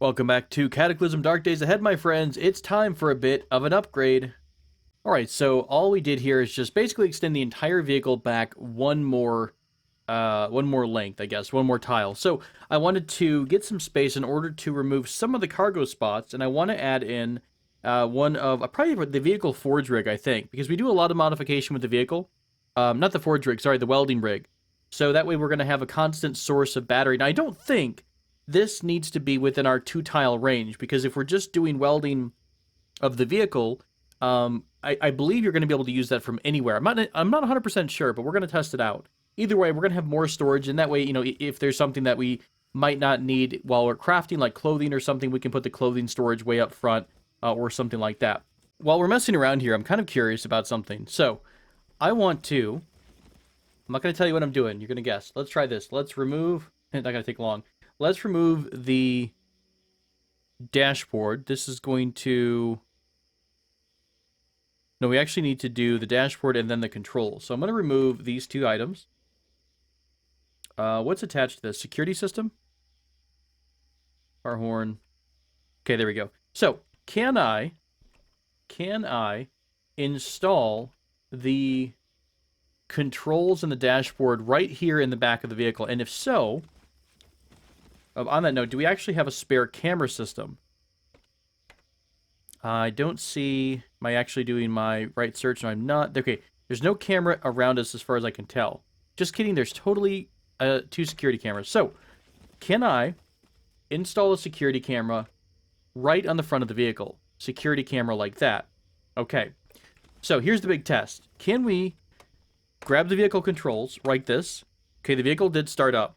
Welcome back to Cataclysm Dark Days Ahead, my friends. It's time for a bit of an upgrade. Alright, so all we did here is just basically extend the entire vehicle back one more length, I guess, one more tile. So I wanted to get some space in order to remove some of the cargo spots, and I want to add in one of, probably the vehicle forge rig, I think, because we do a lot of modification with the vehicle. Not the forge rig, sorry, the welding rig. So that way we're going to have a constant source of battery. Now, I don't think this needs to be within our 2-tile range, because if we're just doing welding of the vehicle, I believe you're going to be able to use that from anywhere. I'm not 100% sure, but we're going to test it out. Either way, we're going to have more storage, and that way, you know, if there's something that we might not need while we're crafting, like clothing or something, we can put the clothing storage way up front, or something like that. While we're messing around here, I'm kind of curious about something. So, I'm not going to tell you what I'm doing. You're going to guess. Let's try this. Let's remove, it's not going to take long. Let's remove the dashboard. This is going to... No, we actually need to do the dashboard and then the controls. So I'm going to remove these two items. What's attached to this? Security system? Car horn. Okay, there we go. So, can I install the controls and the dashboard right here in the back of the vehicle? And if so... on that note, do we actually have a spare camera system? I don't see my actually doing my right search, and I'm not. Okay, there's no camera around us as far as I can tell. Just kidding, there's totally 2 security cameras. So, can I install a security camera right on the front of the vehicle? Security camera like that. Okay, so here's the big test. Can we grab the vehicle controls like this? Okay, the vehicle did start up.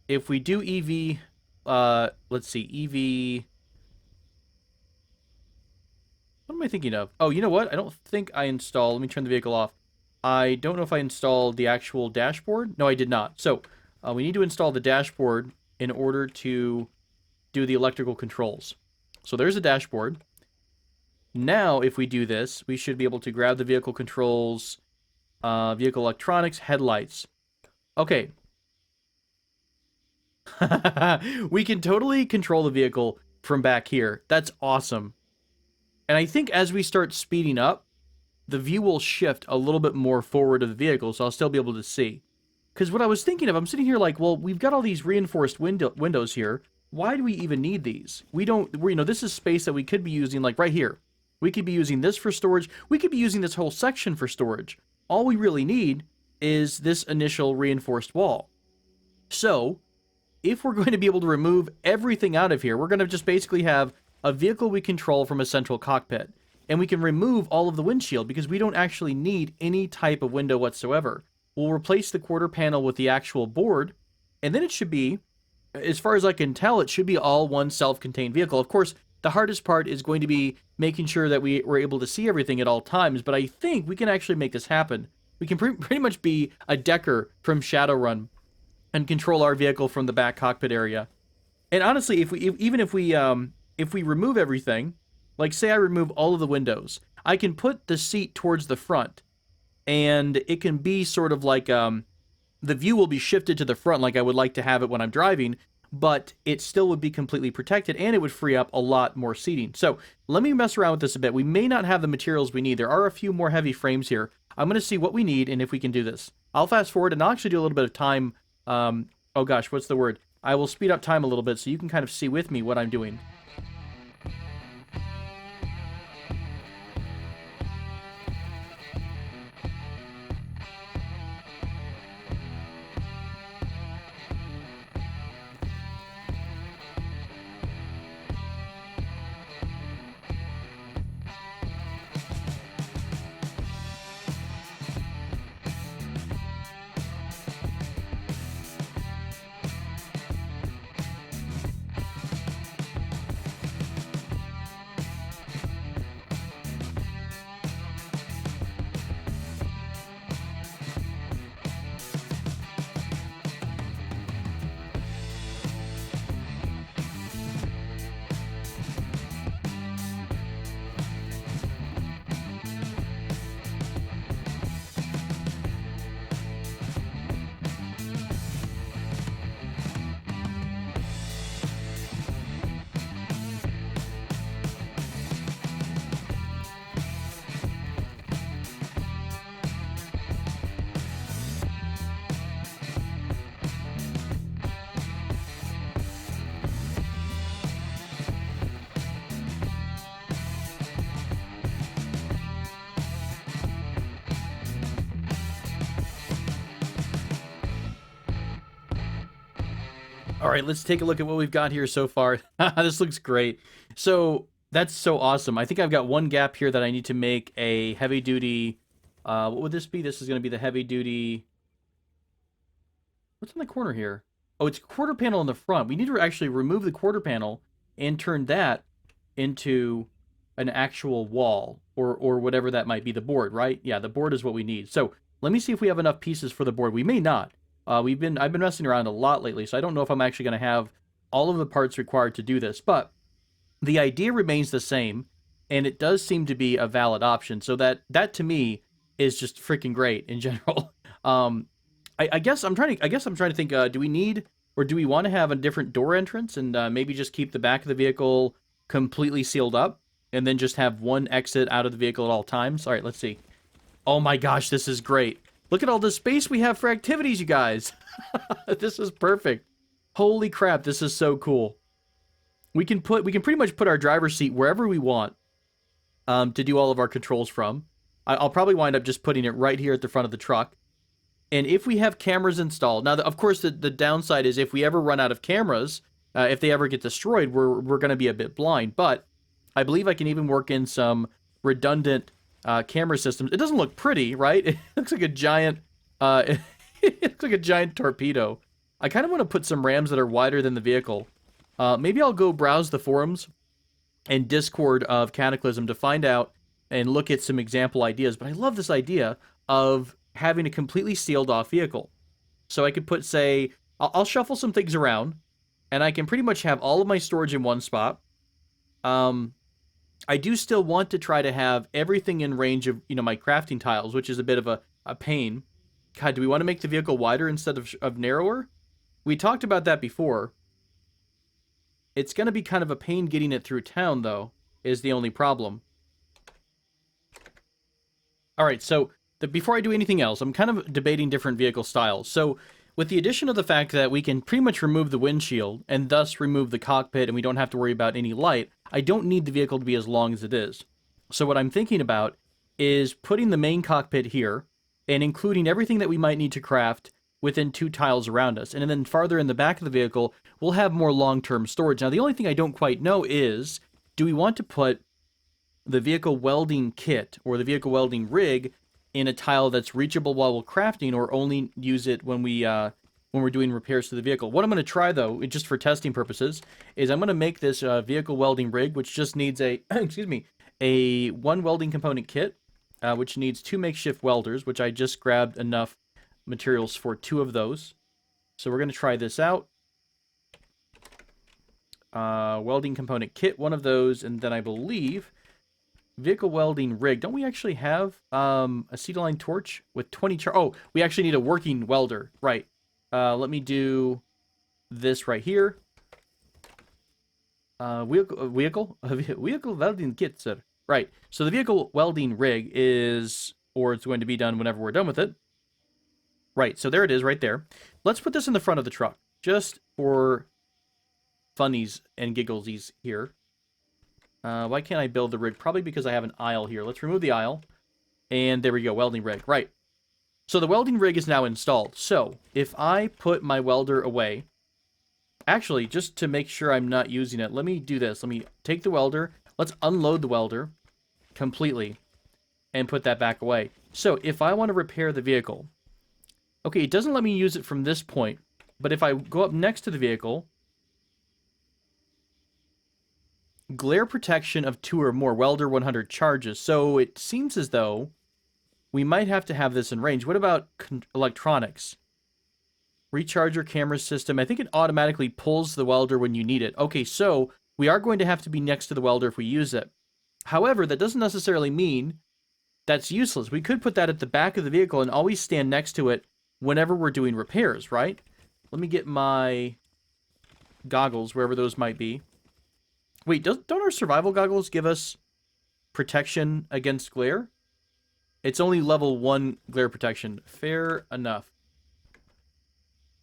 If we do EV, let's see, EV, what am I thinking of? Oh, you know what? I don't think I installed, let me turn the vehicle off. I don't know if I installed the actual dashboard. No, I did not. So, we need to install the dashboard in order to do the electrical controls. So there's a dashboard. Now, if we do this, we should be able to grab the vehicle controls, vehicle electronics, headlights. Okay. We can totally control the vehicle from back here. That's awesome. And I think as we start speeding up, the view will shift a little bit more forward of the vehicle, so I'll still be able to see. Because what I was thinking of, I'm sitting here like, well, we've got all these reinforced windows here. Why do we even need these? This is space that we could be using, like right here. We could be using this for storage. We could be using this whole section for storage. All we really need is this initial reinforced wall. So, if we're going to be able to remove everything out of here, we're going to just basically have a vehicle we control from a central cockpit. And we can remove all of the windshield because we don't actually need any type of window whatsoever. We'll replace the quarter panel with the actual board, and then it should be, as far as I can tell, it should be all one self-contained vehicle. Of course, the hardest part is going to be making sure that we're able to see everything at all times, but I think we can actually make this happen. We can pretty much be a Decker from Shadowrun and control our vehicle from the back cockpit area. And honestly, if we remove everything, like say I remove all of the windows, I can put the seat towards the front, and it can be sort of like the view will be shifted to the front like I would like to have it when I'm driving, but it still would be completely protected, and it would free up a lot more seating. So let me mess around with this a bit. We may not have the materials we need. There are a few more heavy frames here. I'm going to see what we need and if we can do this. I'll fast forward, and I'll actually do a little bit of time. Oh gosh, what's the word? I will speed up time a little bit so you can kind of see with me what I'm doing. All right, let's take a look at what we've got here so far. This looks great. So that's so awesome. I think I've got one gap here that I need to make a heavy duty. What would this be? This is going to be the heavy duty. What's in the corner here? Oh, it's quarter panel in the front. We need to actually remove the quarter panel and turn that into an actual wall or whatever that might be. The board, right? Yeah, the board is what we need. So let me see if we have enough pieces for the board. We may not. I've been messing around a lot lately, so I don't know if I'm actually going to have all of the parts required to do this. But the idea remains the same, and it does seem to be a valid option. So that to me is just freaking great in general. I guess I'm trying to think. Do we need or do we want to have a different door entrance and maybe just keep the back of the vehicle completely sealed up and then just have one exit out of the vehicle at all times? All right, let's see. Oh my gosh, this is great. Look at all the space we have for activities, you guys. This is perfect. Holy crap, this is so cool. We can pretty much put our driver's seat wherever we want to do all of our controls from. I'll probably wind up just putting it right here at the front of the truck. And if we have cameras installed, now of course the downside is if we ever run out of cameras, if they ever get destroyed, we're going to be a bit blind. But I believe I can even work in some redundant camera systems. It doesn't look pretty, right? It looks like a giant, it looks like a giant torpedo. I kind of want to put some rams that are wider than the vehicle. Maybe I'll go browse the forums and Discord of Cataclysm to find out and look at some example ideas. But I love this idea of having a completely sealed off vehicle. So I could put, say, I'll shuffle some things around, and I can pretty much have all of my storage in one spot. I do still want to try to have everything in range of, my crafting tiles, which is a bit of a pain. God, do we want to make the vehicle wider instead of narrower? We talked about that before. It's going to be kind of a pain getting it through town, though, is the only problem. All right, so before I do anything else, I'm kind of debating different vehicle styles. So with the addition of the fact that we can pretty much remove the windshield and thus remove the cockpit and we don't have to worry about any light, I don't need the vehicle to be as long as it is. So what I'm thinking about is putting the main cockpit here and including everything that we might need to craft within 2 tiles around us. And then farther in the back of the vehicle, we'll have more long-term storage. Now, the only thing I don't quite know is, do we want to put the vehicle welding kit or the vehicle welding rig in a tile that's reachable while we're crafting, or only use it when we're doing repairs to the vehicle? What I'm going to try, though, just for testing purposes, is I'm going to make this vehicle welding rig, which just needs a a 1 welding component kit, which needs 2 makeshift welders, which I just grabbed enough materials for 2 of those. So we're going to try this out. Welding component kit, 1 of those, and then I believe vehicle welding rig. Don't we actually have acetylene torch with 20 oh, we actually need a working welder. Right. Let me do this right here. Vehicle welding kit, sir. Right. So the vehicle welding rig is, or it's going to be done whenever we're done with it. Right. So there it is right there. Let's put this in the front of the truck just for funnies and gigglesies here. Why can't I build the rig? Probably because I have an aisle here. Let's remove the aisle. And there we go, welding rig. Right. So the welding rig is now installed. So if I put my welder away, actually, just to make sure I'm not using it, let me do this. Let me take the welder. Let's unload the welder completely and put that back away. So if I want to repair the vehicle, okay, it doesn't let me use it from this point. But if I go up next to the vehicle, glare protection of 2 or more, welder 100 charges. So it seems as though we might have to have this in range. What about electronics? Recharger camera system. I think it automatically pulls the welder when you need it. Okay, so we are going to have to be next to the welder if we use it. However, that doesn't necessarily mean that's useless. We could put that at the back of the vehicle and always stand next to it whenever we're doing repairs, right? Let me get my goggles, wherever those might be. Wait, don't our survival goggles give us protection against glare? It's only level 1 glare protection. Fair enough.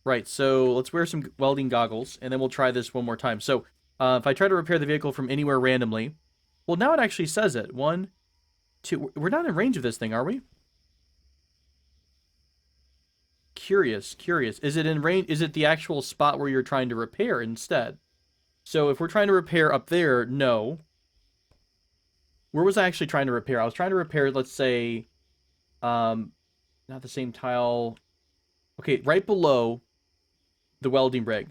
Right, so let's wear some welding goggles, and then we'll try this one more time. So, if I try to repair the vehicle from anywhere randomly, well, now it actually says it. 1, 2, we're not in range of this thing, are we? Curious. Is it in range? Is it the actual spot where you're trying to repair instead? So if we're trying to repair up there, no. Where was I actually trying to repair? I was trying to repair, let's say, not the same tile. Okay, right below the welding rig.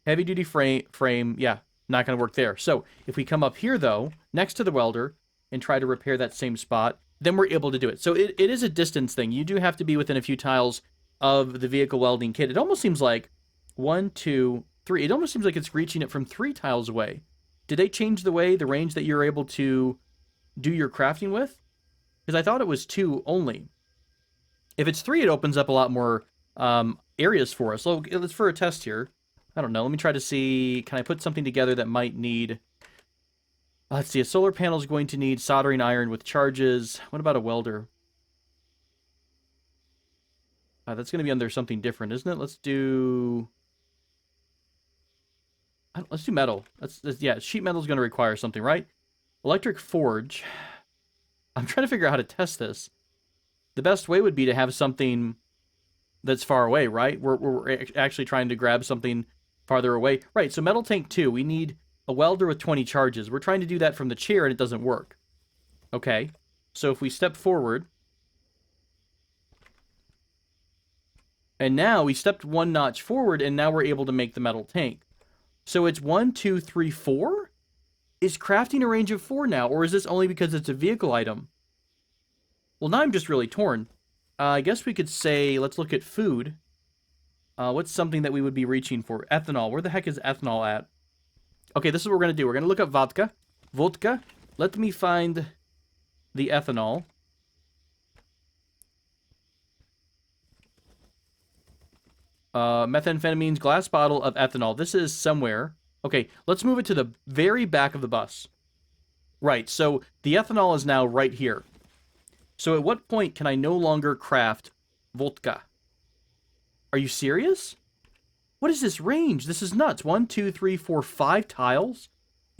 Heavy duty frame, yeah, not going to work there. So if we come up here, though, next to the welder, and try to repair that same spot, then we're able to do it. So it is a distance thing. You do have to be within a few tiles of the vehicle welding kit. It almost seems like 1, 2, 3. It almost seems like it's reaching it from 3 tiles away. Did they change the range that you're able to do your crafting with? Because I thought it was 2 only. If it's 3, it opens up a lot more areas for us. So let's for a test here. I don't know. Let me try to see. Can I put something together that might need... let's see. A solar panel is going to need soldering iron with charges. What about a welder? That's going to be under something different, isn't it? Let's do metal. Yeah, sheet metal is going to require something, right? Electric forge. I'm trying to figure out how to test this. The best way would be to have something that's far away, right? We're actually trying to grab something farther away. Right, so metal tank 2, we need a welder with 20 charges. We're trying to do that from the chair and it doesn't work. Okay, so if we step forward, and now we stepped 1 notch forward and now we're able to make the metal tank. So it's 1, 2, 3, 4? Is crafting a range of 4 now, or is this only because it's a vehicle item? Well, now I'm just really torn. I guess we could say, let's look at food. What's something that we would be reaching for? Ethanol. Where the heck is ethanol at? Okay, this is what we're going to do. We're going to look up vodka. Vodka. Let me find the ethanol. Methamphetamines, glass bottle of ethanol. This is somewhere. Okay, let's move it to the very back of the bus. Right, so the ethanol is now right here. So at what point can I no longer craft vodka? Are you serious? What is this range? This is nuts. 1, 2, 3, 4, 5 tiles?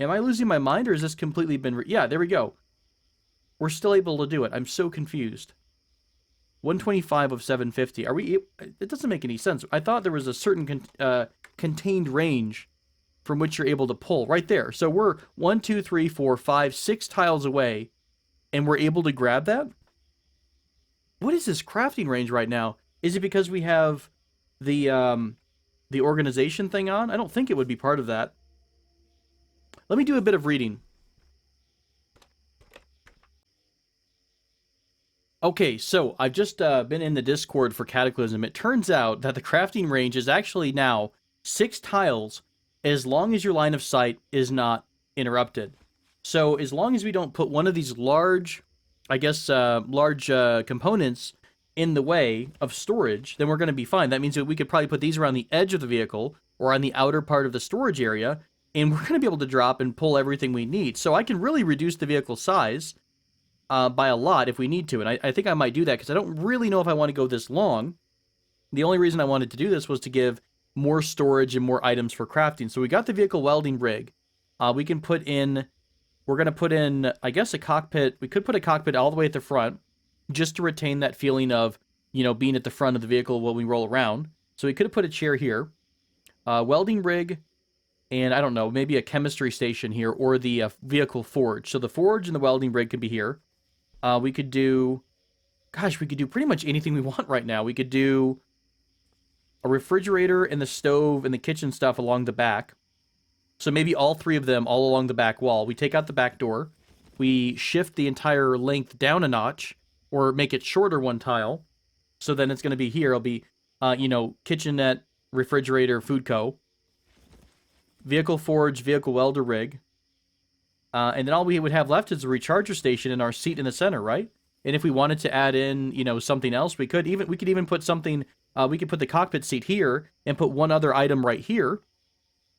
Am I losing my mind, or has this completely been... yeah, there we go. We're still able to do it. I'm so confused. 125 of 750. Are we... it doesn't make any sense. I thought there was a certain contained range from which you're able to pull. Right there. So we're 1, 2, 3, 4, 5, 6 tiles away, and we're able to grab that? What is this crafting range right now? Is it because we have the organization thing on? I don't think it would be part of that. Let me do a bit of reading. Okay, so I've just been in the Discord for Cataclysm. It turns out that the crafting range is actually now 6 tiles as long as your line of sight is not interrupted. So as long as we don't put one of these large, I guess, large components in the way of storage, then we're going to be fine. That means that we could probably put these around the edge of the vehicle or on the outer part of the storage area, and we're going to be able to drop and pull everything we need. So I can really reduce the vehicle size by a lot if we need to, and I think I might do that because I don't really know if I want to go this long. The only reason I wanted to do this was to give more storage and more items for crafting. So we got the vehicle welding rig. We can put in... we're going to put in, I guess, a cockpit. We could put a cockpit all the way at the front just to retain that feeling of, you know, being at the front of the vehicle when we roll around. So we could have put a chair here, welding rig, and I don't know, maybe a chemistry station here or the vehicle forge. So the forge and the welding rig could be here. We could do, gosh, we could do pretty much anything we want right now. We could do a refrigerator and the stove and the kitchen stuff along the back. So maybe all 3 of them all along the back wall. We take out the back door. We shift the entire length down a notch or make it shorter 1 tile. So then it's going to be here. It'll be, you know, kitchenette, refrigerator, food co. Vehicle forge, vehicle welder rig. And then all we would have left is a recharger station and our seat in the center, right? And if we wanted to add in, you know, something else, we could even put something, we could put the cockpit seat here and put one other item right here,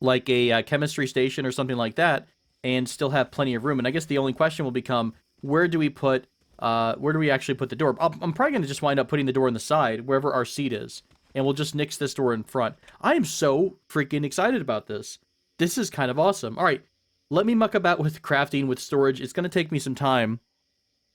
like a chemistry station or something like that, and still have plenty of room. And I guess the only question will become, where do we actually put the door? I'm probably going to just wind up putting the door on the side, wherever our seat is, and we'll just nix this door in front. I am so freaking excited about this. This is kind of awesome. All right, let me muck about with crafting, with storage. It's going to take me some time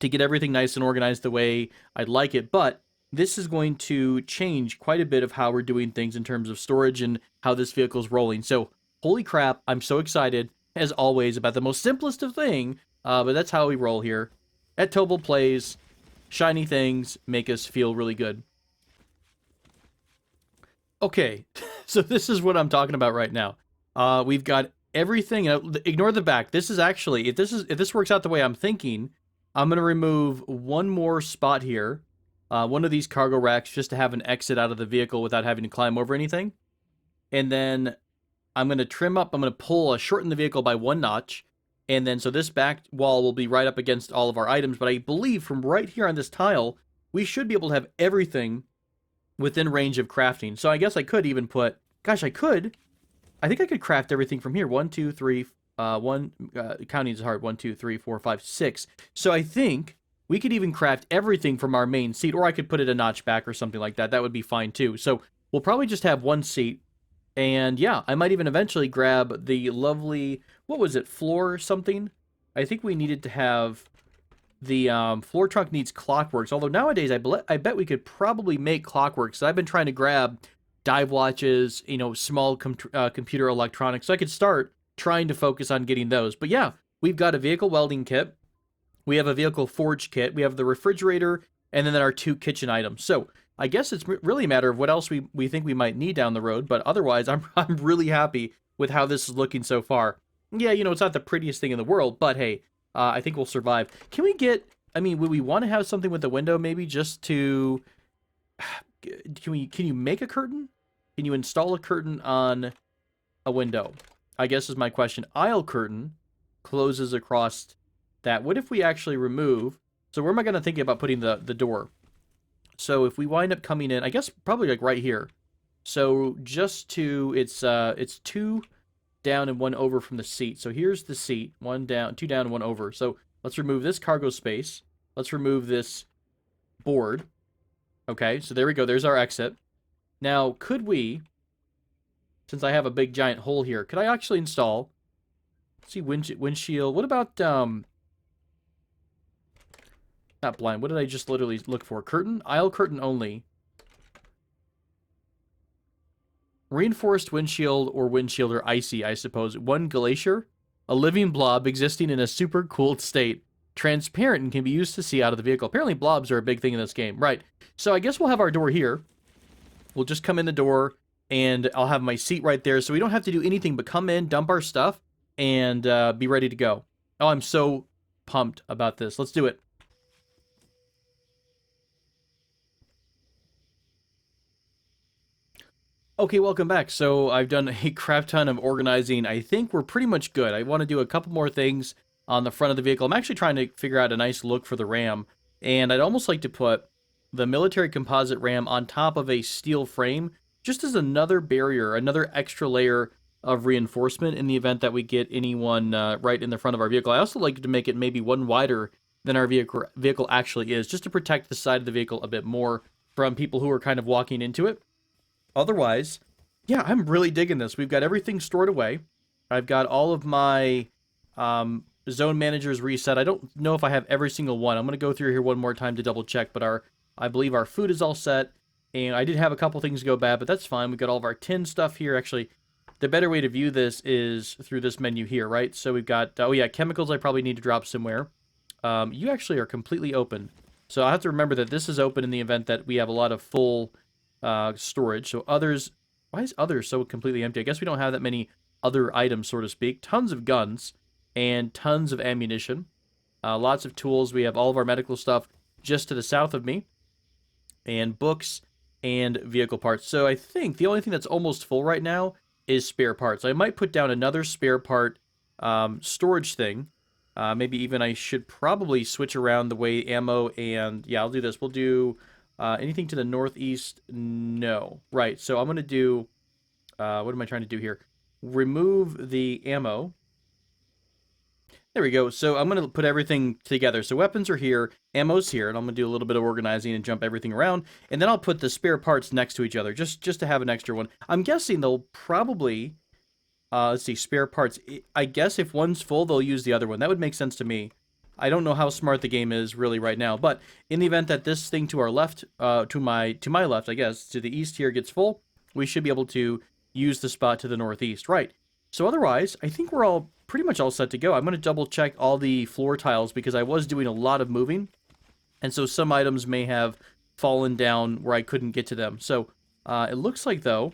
to get everything nice and organized the way I'd like it, but this is going to change quite a bit of how we're doing things in terms of storage and how this vehicle is rolling. So, holy crap, I'm so excited, as always, about the most simplest of thing, but that's how we roll here. At Tobal Plays, shiny things make us feel really good. Okay, so this is what I'm talking about right now. We've got everything. Ignore the back. This is actually, if this works out the way I'm thinking, I'm gonna remove one more spot here, one of these cargo racks, just to have an exit out of the vehicle without having to climb over anything. And then I'm gonna trim up. I'm gonna shorten the vehicle by 1 notch, and then so this back wall will be right up against all of our items. But I believe from right here on this tile, we should be able to have everything within range of crafting. So I guess I could even put, gosh, I think I could craft everything from here. 1, 2, 3, counting is hard. 1, 2, 3, 4, 5, 6. So I think we could even craft everything from our main seat, or I could put it a notch back or something like that. That would be fine too. So we'll probably just have one seat. And yeah, I might even eventually grab the lovely, what was it, floor something? I think we needed to have the floor trunk needs clockworks. Although nowadays, I bet we could probably make clockworks. So I've been trying to grab dive watches, small computer electronics. So I could start trying to focus on getting those. But yeah, we've got a vehicle welding kit. We have a vehicle forge kit. We have the refrigerator, and then our 2 kitchen items. So I guess it's really a matter of what else we think we might need down the road. But otherwise, I'm really happy with how this is looking so far. Yeah, it's not the prettiest thing in the world, but hey, I think we'll survive. Can we get, would we want to have something with the window maybe just to, can you make a curtain? Can you install a curtain on a window? I guess is my question. Aisle curtain closes across that. What if we actually remove, so where am I going to think about putting the door? So if we wind up coming in, I guess probably like right here. So just to, it's 2 down and 1 over from the seat. So here's the seat, 1 down, 2 down and 1 over. So let's remove this cargo space. Let's remove this board. Okay, so there we go. There's our exit. Now, could we, since I have a big giant hole here, could I actually install, let's see, windshield. What about, not blind. What did I just literally look for? Curtain? Aisle curtain only. Reinforced windshield or windshield or icy, I suppose. 1 glacier, a living blob existing in a super cooled state. Transparent and can be used to see out of the vehicle. Apparently blobs are a big thing in this game. Right. So I guess we'll have our door here. We'll just come in the door, and I'll have my seat right there, so we don't have to do anything but come in, dump our stuff, and be ready to go. Oh, I'm so pumped about this. Let's do it. Okay, welcome back. So I've done a crap ton of organizing. I think we're pretty much good. I want to do a couple more things on the front of the vehicle. I'm actually trying to figure out a nice look for the Ram, and I'd almost like to put the military composite Ram on top of a steel frame, just as another barrier, another extra layer of reinforcement in the event that we get anyone right in the front of our vehicle. I also like to make it maybe 1 wider than our vehicle actually is, just to protect the side of the vehicle a bit more from people who are kind of walking into it. Otherwise, yeah, I'm really digging this. We've got everything stored away. I've got all of my zone managers reset. I don't know if I have every single one. I'm going to go through here one more time to double check, but I believe our food is all set. And I did have a couple things go bad, but that's fine. We've got all of our tin stuff here. Actually, the better way to view this is through this menu here, right? So we've got, oh yeah, chemicals I probably need to drop somewhere. You actually are completely open. So I have to remember that this is open in the event that we have a lot of full storage. So others, why is others so completely empty? I guess we don't have that many other items, so to speak. Tons of guns and tons of ammunition. Lots of tools. We have all of our medical stuff just to the south of me. And books and vehicle parts. So I think the only thing that's almost full right now is spare parts. I might put down another spare part storage thing. Maybe even I should probably switch around the way ammo and, yeah, I'll do this. We'll do anything to the northeast. No. Right. So I'm going to do, what am I trying to do here? Remove the ammo. There we go. So I'm going to put everything together. So weapons are here, ammo's here, and I'm going to do a little bit of organizing and jump everything around. And then I'll put the spare parts next to each other, just to have an extra one. I'm guessing they'll probably, let's see, spare parts. I guess if one's full, they'll use the other one. That would make sense to me. I don't know how smart the game is really right now, but in the event that this thing to our left, to my left, I guess, to the east here gets full, we should be able to use the spot to the northeast, right? So otherwise, I think we're all pretty much all set to go. I'm going to double check all the floor tiles because I was doing a lot of moving, and so some items may have fallen down where I couldn't get to them. So it looks like, though,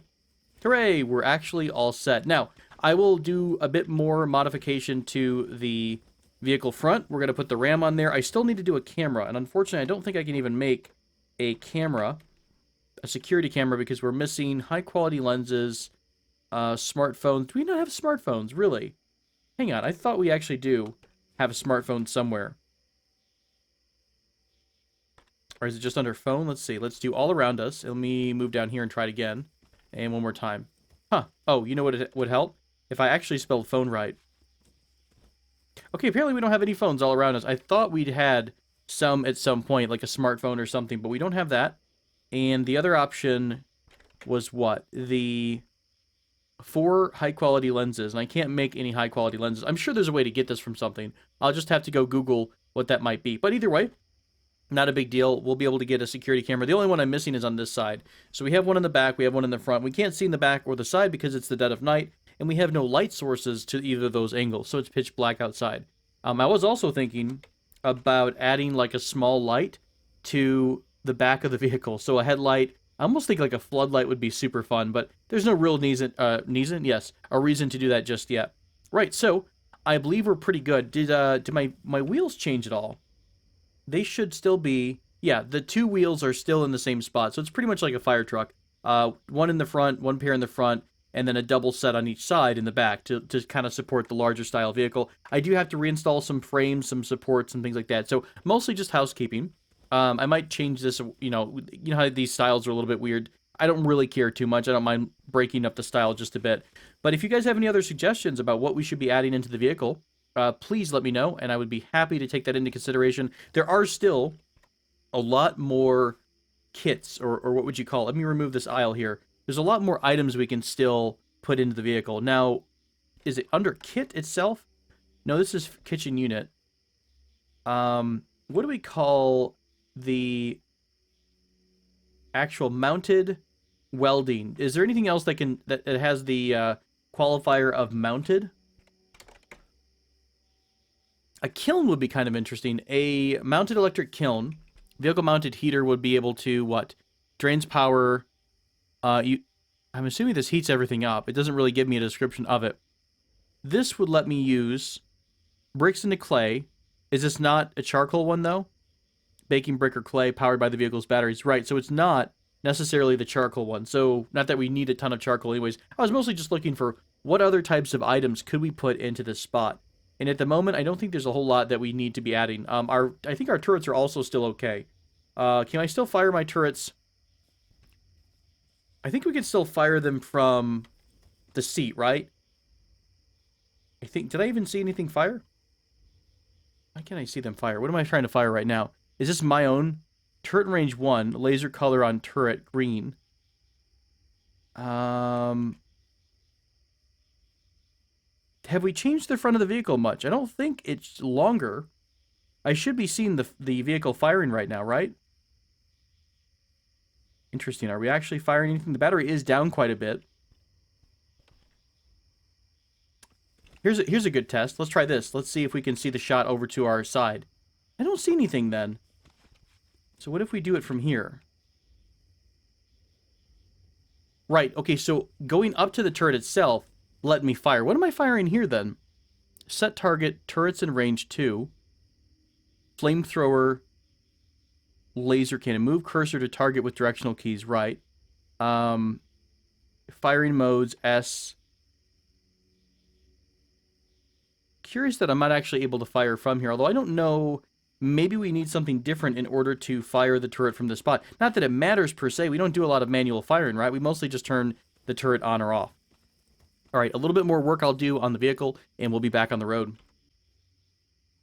hooray, we're actually all set. Now, I will do a bit more modification to the vehicle front. We're going to put the RAM on there. I still need to do a camera, and unfortunately, I don't think I can even make a camera, a security camera, because we're missing high-quality lenses, smartphones. Do we not have smartphones, really? Hang on, I thought we actually do have a smartphone somewhere. Or is it just under phone? Let's see. Let's do all around us. Let me move down here and try it again. And one more time. Huh. Oh, you know what it would help? If I actually spelled phone right. Okay, apparently we don't have any phones all around us. I thought we'd had some at some point, like a smartphone or something, but we don't have that. And the other option was what? The 4 high-quality lenses, and I can't make any high-quality lenses. I'm sure there's a way to get this from something. I'll just have to go Google what that might be. But either way, not a big deal. We'll be able to get a security camera. The only one I'm missing is on this side. So we have one in the back, we have one in the front. We can't see in the back or the side because it's the dead of night, and we have no light sources to either of those angles, so it's pitch black outside. I was also thinking about adding like a small light to the back of the vehicle. So a headlight, I almost think like a floodlight would be super fun, but there's no real reason to do that just yet. Right, so I believe we're pretty good. Did my wheels change at all? They should still be, yeah, the 2 wheels are still in the same spot, so it's pretty much like a fire truck. One in the front, one pair in the front, and then a double set on each side in the back to kind of support the larger style vehicle. I do have to reinstall some frames, some supports, and things like that, so mostly just housekeeping. I might change this, you know how these styles are a little bit weird. I don't really care too much. I don't mind breaking up the style just a bit. But if you guys have any other suggestions about what we should be adding into the vehicle, please let me know, and I would be happy to take that into consideration. There are still a lot more kits, or what would you call it? Let me remove this aisle here. There's a lot more items we can still put into the vehicle. Now, is it under kit itself? No, this is kitchen unit. What do we call the actual mounted welding? Is there anything else that has the qualifier of mounted? A kiln would be kind of interesting. A mounted electric kiln, vehicle mounted heater would be able to what? Drains power. I'm assuming this heats everything up. It doesn't really give me a description of it. This would let me use bricks into clay. Is this not a charcoal one, though? Baking brick or clay powered by the vehicle's batteries. Right, so it's not necessarily the charcoal one. So, not that we need a ton of charcoal anyways. I was mostly just looking for what other types of items could we put into this spot. And at the moment, I don't think there's a whole lot that we need to be adding. I think our turrets are also still okay. Can I still fire my turrets? I think we can still fire them from the seat, right? I think, did I even see anything fire? Why can't I see them fire? What am I trying to fire right now? Is this my own? Turret range 1, laser color on turret, green. Have we changed the front of the vehicle much? I don't think it's longer. I should be seeing the vehicle firing right now, right? Interesting. Are we actually firing anything? The battery is down quite a bit. Here's a good test. Let's try this. Let's see if we can see the shot over to our side. I don't see anything then. So what if we do it from here? Right. Okay, so going up to the turret itself, let me fire. What am I firing here then? Set target, turrets in range 2. Flamethrower, laser cannon. Move cursor to target with directional keys, right. Firing modes, S. Curious that I'm not actually able to fire from here, although I don't know, maybe we need something different in order to fire the turret from the spot. Not that it matters per se, we don't do a lot of manual firing, right? We mostly just turn the turret on or off. Alright, a little bit more work I'll do on the vehicle, and we'll be back on the road.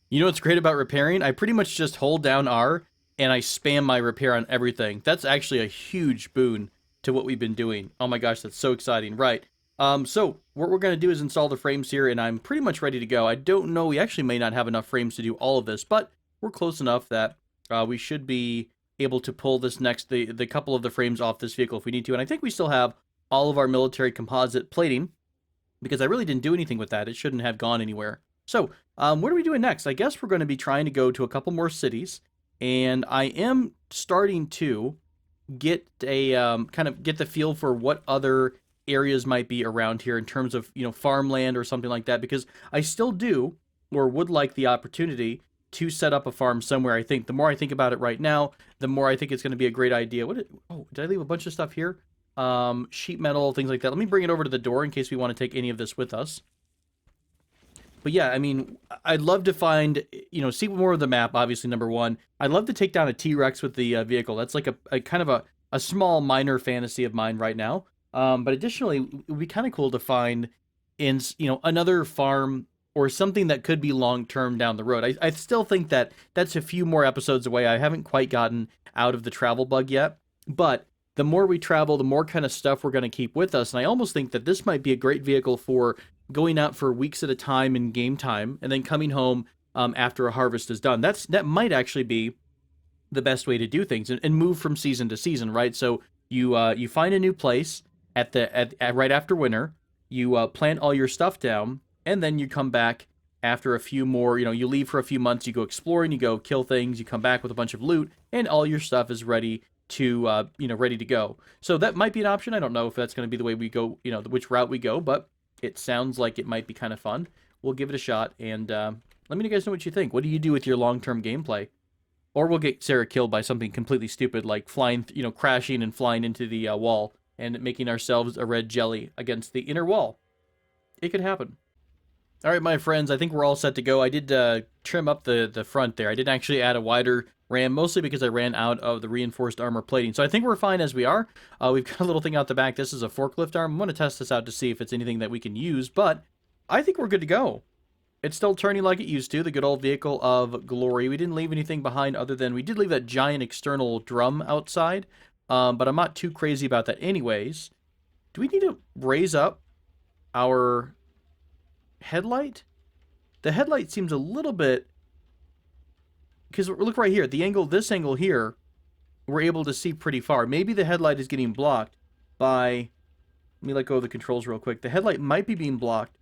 You know what's great about repairing? I pretty much just hold down R, and I spam my repair on everything. That's actually a huge boon to what we've been doing. Oh my gosh, that's so exciting. Right. So what we're going to do is install the frames here, and I'm pretty much ready to go. I don't know, we actually may not have enough frames to do all of this, but we're close enough that we should be able to pull this the couple of the frames off this vehicle if we need to. And I think we still have all of our military composite plating, because I really didn't do anything with that. It shouldn't have gone anywhere. So, what are we doing next? I guess we're going to be trying to go to a couple more cities, and I am starting to get a kind of get the feel for what other areas might be around here in terms of, farmland or something like that, because I still do or would like the opportunity to set up a farm somewhere. I think the more I think about it right now, the more I think it's going to be a great idea. Oh, did I leave a bunch of stuff here? Sheet metal, things like that. Let me bring it over to the door in case we want to take any of this with us. But yeah, I mean, I'd love to find, see more of the map, obviously, number one. I'd love to take down a T-Rex with the vehicle. That's like a kind of a small minor fantasy of mine right now. But additionally, it would be kind of cool to find another farm or something that could be long-term down the road. I still think that that's a few more episodes away. I haven't quite gotten out of the travel bug yet. But the more we travel, the more kind of stuff we're going to keep with us. And I almost think that this might be a great vehicle for going out for weeks at a time in game time and then coming home after a harvest is done. That might actually be the best way to do things, and move from season to season, right? So you find a new place at right after winter. You plant all your stuff down, and then you come back after a few more. You leave for a few months. You go exploring. You go kill things. You come back with a bunch of loot, and all your stuff is ready to ready to go. So that might be an option. I don't know if that's going to be the way we go. Which route we go, but it sounds like it might be kind of fun. We'll give it a shot, and let me know you guys know what you think. What do you do with your long-term gameplay? Or we'll get Sarah killed by something completely stupid, like flying, crashing and flying into the wall and making ourselves a red jelly against the inner wall. It could happen. All right, my friends, I think we're all set to go. I did trim up the front there. I did actually add a wider ram, mostly because I ran out of the reinforced armor plating. So I think we're fine as we are. We've got a little thing out the back. This is a forklift arm. I'm going to test this out to see if it's anything that we can use, but I think we're good to go. It's still turning like it used to, the good old vehicle of glory. We didn't leave anything behind other than we did leave that giant external drum outside, but I'm not too crazy about that anyways. Do we need to raise up our headlight? The headlight seems a little bit, because look right here, this angle here, we're able to see pretty far. Maybe the headlight is getting blocked by, let me let go of the controls real quick. The headlight might be being blocked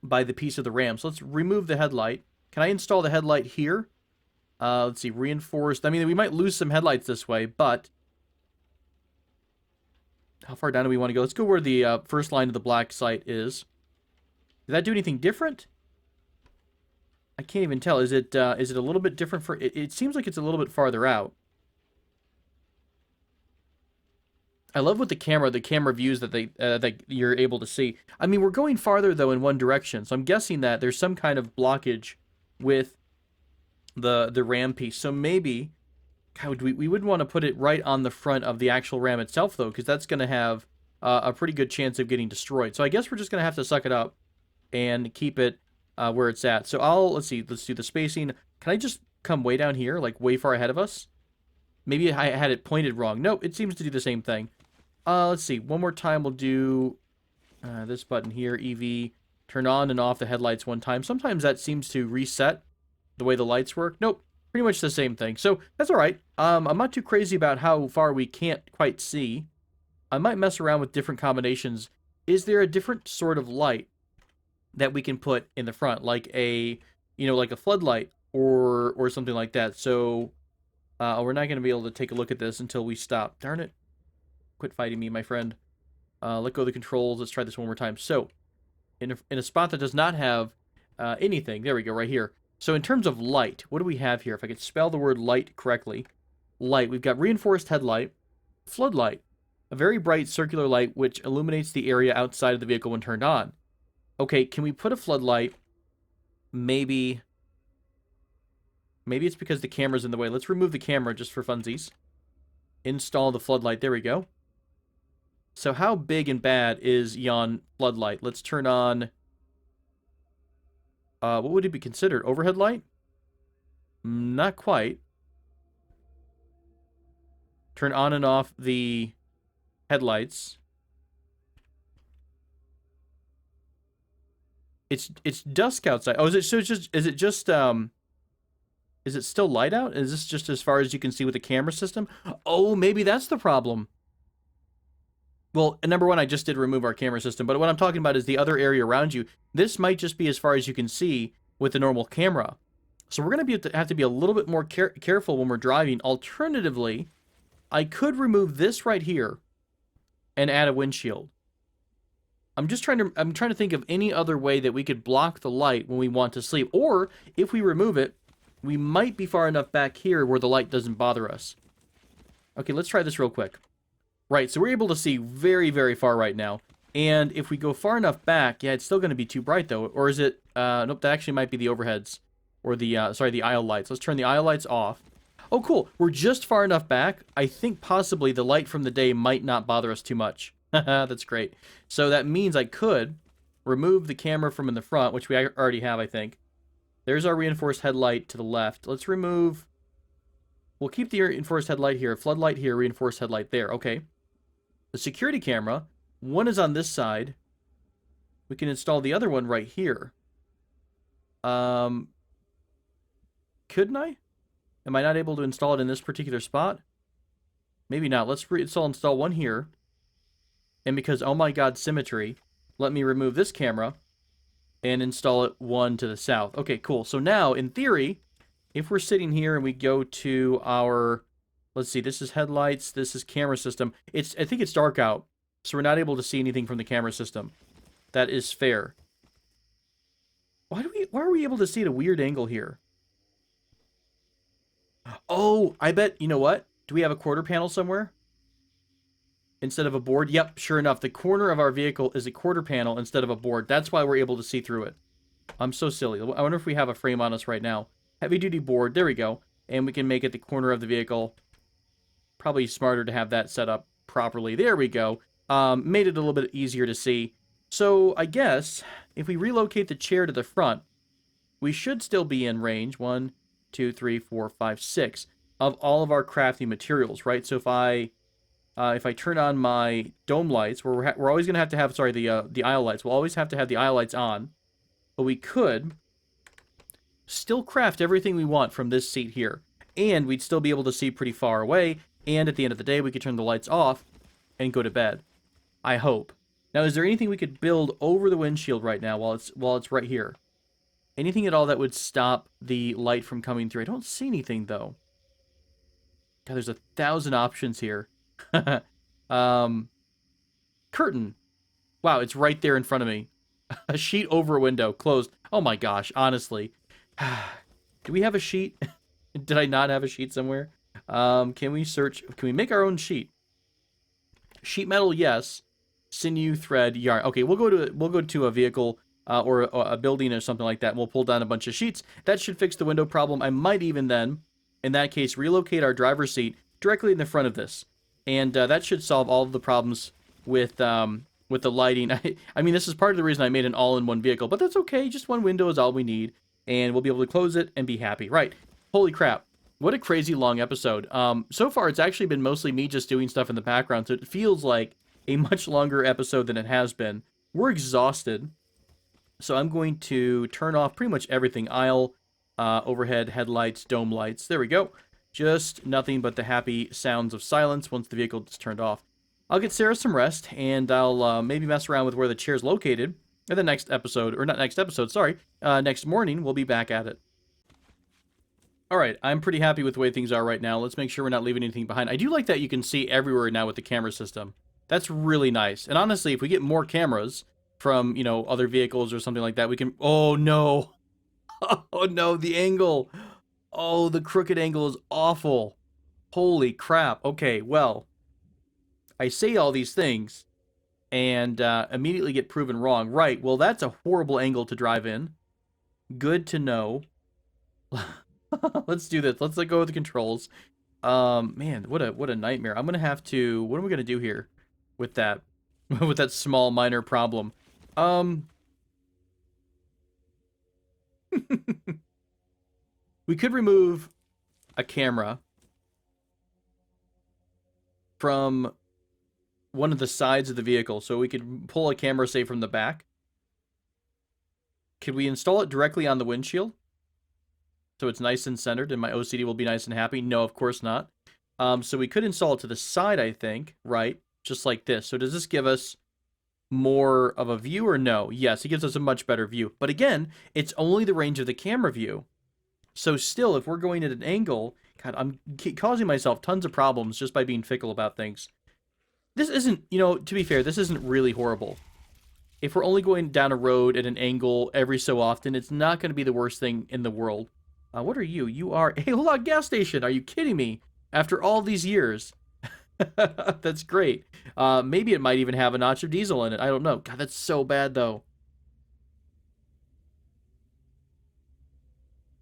by the piece of the ram. So let's remove the headlight. Can I install the headlight here? Let's see, reinforced. I mean, we might lose some headlights this way, but how far down do we want to go? Let's go where the first line of the black sight is. Did that do anything different? I can't even tell. Is it a little bit different for... It seems like it's a little bit farther out. I love with the camera views that that you're able to see. I mean, we're going farther, though, in one direction. So I'm guessing that there's some kind of blockage with the ram piece. So maybe... God, we wouldn't want to put it right on the front of the actual ram itself, though, because that's going to have a pretty good chance of getting destroyed. So I guess we're just going to have to suck it up and keep it where it's at. So let's see, let's do the spacing. Can I just come way down here, like way far ahead of us? Maybe I had it pointed wrong. Nope, it seems to do the same thing. Let's see, one more time we'll do this button here, EV. Turn on and off the headlights one time. Sometimes that seems to reset the way the lights work. Nope, pretty much the same thing. So that's all right. I'm not too crazy about how far we can't quite see. I might mess around with different combinations. Is there a different sort of light that we can put in the front, like like a floodlight or something like that? So we're not going to be able to take a look at this until we stop. Darn it. Quit fighting me, my friend. Let go of the controls. Let's try this one more time. So, in a spot that does not have anything, there we go, right here. So, in terms of light, what do we have here? If I could spell the word light correctly. Light, we've got reinforced headlight, floodlight, a very bright circular light which illuminates the area outside of the vehicle when turned on. Okay, can we put a floodlight? Maybe it's because the camera's in the way. Let's remove the camera just for funsies. Install the floodlight. There we go. So how big and bad is yon floodlight? Let's turn on... what would it be considered? Overhead light? Not quite. Turn on and off the headlights. It's dusk outside. Oh, is it? So it's just is it just is it still light out? Is this just as far as you can see with the camera system? Oh, maybe that's the problem. Well, number one, I just did remove our camera system, but what I'm talking about is the other area around you. This might just be as far as you can see with the normal camera. So we're going to have to be a little bit more careful when we're driving. Alternatively, I could remove this right here and add a windshield. I'm trying to think of any other way that we could block the light when we want to sleep. Or if we remove it, we might be far enough back here where the light doesn't bother us. Okay, let's try this real quick. Right, so we're able to see very, very far right now. And if we go far enough back, yeah, it's still going to be too bright, though. Or is it... nope, that actually might be the overheads. Or the, sorry, the aisle lights. Let's turn the aisle lights off. Oh, cool. We're just far enough back. I think possibly the light from the day might not bother us too much. That's great. So that means I could remove the camera from in the front, which we already have, I think. There's our reinforced headlight to the left. Let's remove... We'll keep the reinforced headlight here. Floodlight here, reinforced headlight there. Okay. The security camera, one is on this side. We can install the other one right here. Couldn't I? Am I not able to install it in this particular spot? Maybe not. Let's install one here. And because, oh my god, symmetry, let me remove this camera and install it one to the south. Okay, cool. So now, in theory, if we're sitting here and we go to our... Let's see, this is headlights, this is camera system. I think it's dark out, so we're not able to see anything from the camera system. That is fair. Why are we able to see at a weird angle here? Oh, I bet, you know what? Do we have a quarter panel somewhere? Instead of a board? Yep, sure enough. The corner of our vehicle is a quarter panel instead of a board. That's why we're able to see through it. I'm so silly. I wonder if we have a frame on us right now. Heavy duty board, there we go. And we can make it the corner of the vehicle. Probably smarter to have that set up properly. There we go. Made it a little bit easier to see. So I guess if we relocate the chair to the front, we should still be in range. 1, 2, 3, 4, 5, 6 of all of our crafting materials, right? So if I turn on my dome lights, we're always gonna have to have the aisle lights. We'll always have to have the aisle lights on, but we could still craft everything we want from this seat here, and we'd still be able to see pretty far away. And at the end of the day, we could turn the lights off and go to bed. I hope. Now, is there anything we could build over the windshield right now while it's right here? Anything at all that would stop the light from coming through? I don't see anything, though. God, there's 1,000 options here. Curtain. Wow, it's right there in front of me. A sheet over a window. Closed. Oh my gosh, honestly. Do we have a sheet? Did I not have a sheet somewhere? Can we search? Can we make our own sheet? Sheet metal, yes. Sinew, thread, yarn. Okay, we'll go to a vehicle or a building or something like that, and we'll pull down a bunch of sheets. That should fix the window problem. I might even then, in that case, relocate our driver's seat directly in the front of this, and that should solve all of the problems with the lighting. I mean, this is part of the reason I made an all-in-one vehicle, but that's okay. Just one window is all we need, and we'll be able to close it and be happy. Right? Holy crap! What a crazy long episode. So far, it's actually been mostly me just doing stuff in the background, so it feels like a much longer episode than it has been. We're exhausted, so I'm going to turn off pretty much everything. Aisle, overhead, headlights, dome lights. There we go. Just nothing but the happy sounds of silence once the vehicle is turned off. I'll get Sarah some rest, and I'll maybe mess around with where the chair's located. And the next episode, or not next episode, sorry, next morning, we'll be back at it. Alright, I'm pretty happy with the way things are right now. Let's make sure we're not leaving anything behind. I do like that you can see everywhere now with the camera system. That's really nice. And honestly, if we get more cameras from, you know, other vehicles or something like that, we can... Oh, no. Oh, no, the angle. Oh, the crooked angle is awful. Holy crap. Okay, well, I say all these things and immediately get proven wrong. Right, well, that's a horrible angle to drive in. Good to know. Let's do this. Let's let go of the controls. Man, what a nightmare. I'm gonna have to... What am we gonna do here with that? With that small minor problem? We could remove a camera from one of the sides of the vehicle, so we could pull a camera, say, from the back. Could we install it directly on the windshield? So it's nice and centered and my OCD will be nice and happy? No, of course not. So we could install it to the side, I think, right? Just like this. So does this give us more of a view or no? Yes, it gives us a much better view. But again, it's only the range of the camera view. So still, if we're going at an angle, God, I'm causing myself tons of problems just by being fickle about things. This isn't, you know, to be fair, this isn't really horrible. If we're only going down a road at an angle every so often, it's not going to be the worst thing in the world. What are you? You are a log gas station. Are you kidding me? After all these years. That's great. Maybe it might even have a notch of diesel in it. I don't know. God, that's so bad, though.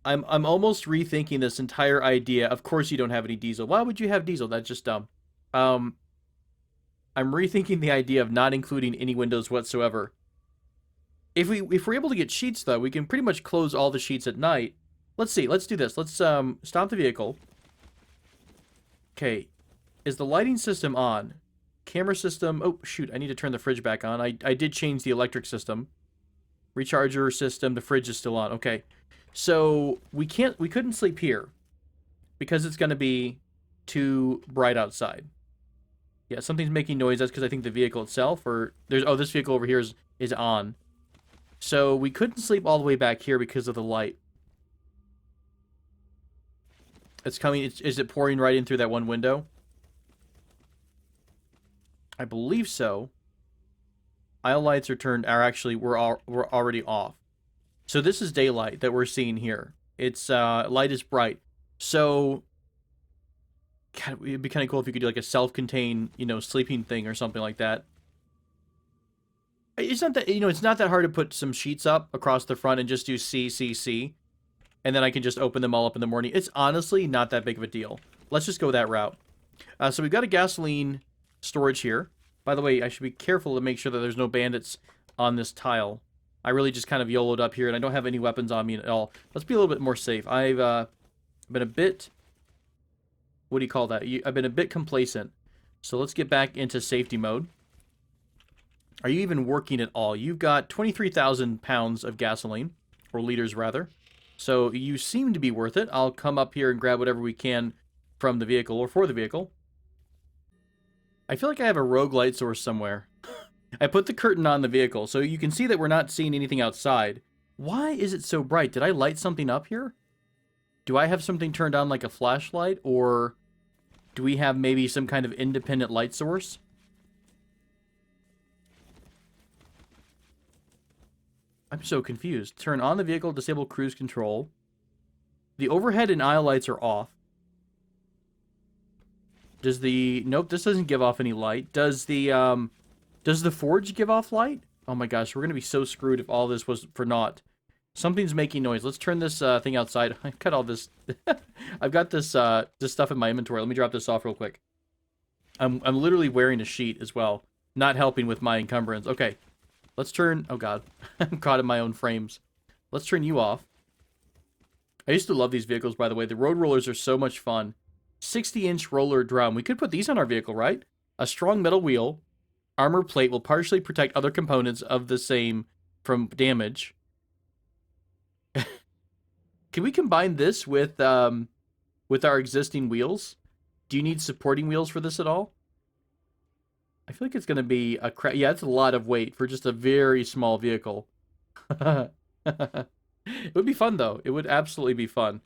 I'm almost rethinking this entire idea. Of course you don't have any diesel. Why would you have diesel? That's just dumb. Um, I'm rethinking the idea of not including any windows whatsoever. If we're able to get sheets though, we can pretty much close all the sheets at night. Let's see. Let's do this. Let's stop the vehicle. Okay. Is the lighting system on? Camera system. Oh, shoot. I need to turn the fridge back on. I did change the electric system. Recharger system. The fridge is still on. Okay. So we couldn't sleep here because it's going to be too bright outside. Yeah, something's making noise. That's because I think the vehicle itself or this vehicle over here is on. So we couldn't sleep all the way back here because of the light. It's coming. Is it pouring right in through that one window? I believe so. Aisle lights we're already off. So this is daylight that we're seeing here. It's light is bright. So God, it'd be kind of cool if you could do like a self-contained, you know, sleeping thing or something like that. It's not that, you know, it's not that hard to put some sheets up across the front and just do C, C, C. And then I can just open them all up in the morning. It's honestly not that big of a deal. Let's just go that route. So we've got a gasoline storage here. By the way, I should be careful to make sure that there's no bandits on this tile. I really just kind of YOLO'd up here, and I don't have any weapons on me at all. Let's be a little bit more safe. I've been a bit... What do you call that? I've been a bit complacent. So let's get back into safety mode. Are you even working at all? You've got 23,000 pounds of gasoline, or liters rather. So you seem to be worth it. I'll come up here and grab whatever we can from the vehicle, or for the vehicle. I feel like I have a rogue light source somewhere. I put the curtain on the vehicle, so you can see that we're not seeing anything outside. Why is it so bright? Did I light something up here? Do I have something turned on like a flashlight, or do we have maybe some kind of independent light source? I'm so confused. Turn on the vehicle, disable cruise control. The overhead and aisle lights are off. Does the... Nope, this doesn't give off any light. Does the forge give off light? Oh my gosh, we're going to be so screwed if all this was for naught. Something's making noise. Let's turn this thing outside. I've got all this... I've got this stuff in my inventory. Let me drop this off real quick. I'm literally wearing a sheet as well. Not helping with my encumbrance. Okay. Let's turn... Oh god. I'm caught in my own frames. Let's turn you off. I used to love these vehicles, by the way. The road rollers are so much fun. 60-inch roller drum. We could put these on our vehicle, right? A strong metal wheel. Armor plate will partially protect other components of the same from damage. Can we combine this with our existing wheels? Do you need supporting wheels for this at all? I feel like it's going to be a yeah, it's a lot of weight for just a very small vehicle. It would be fun, though. It would absolutely be fun.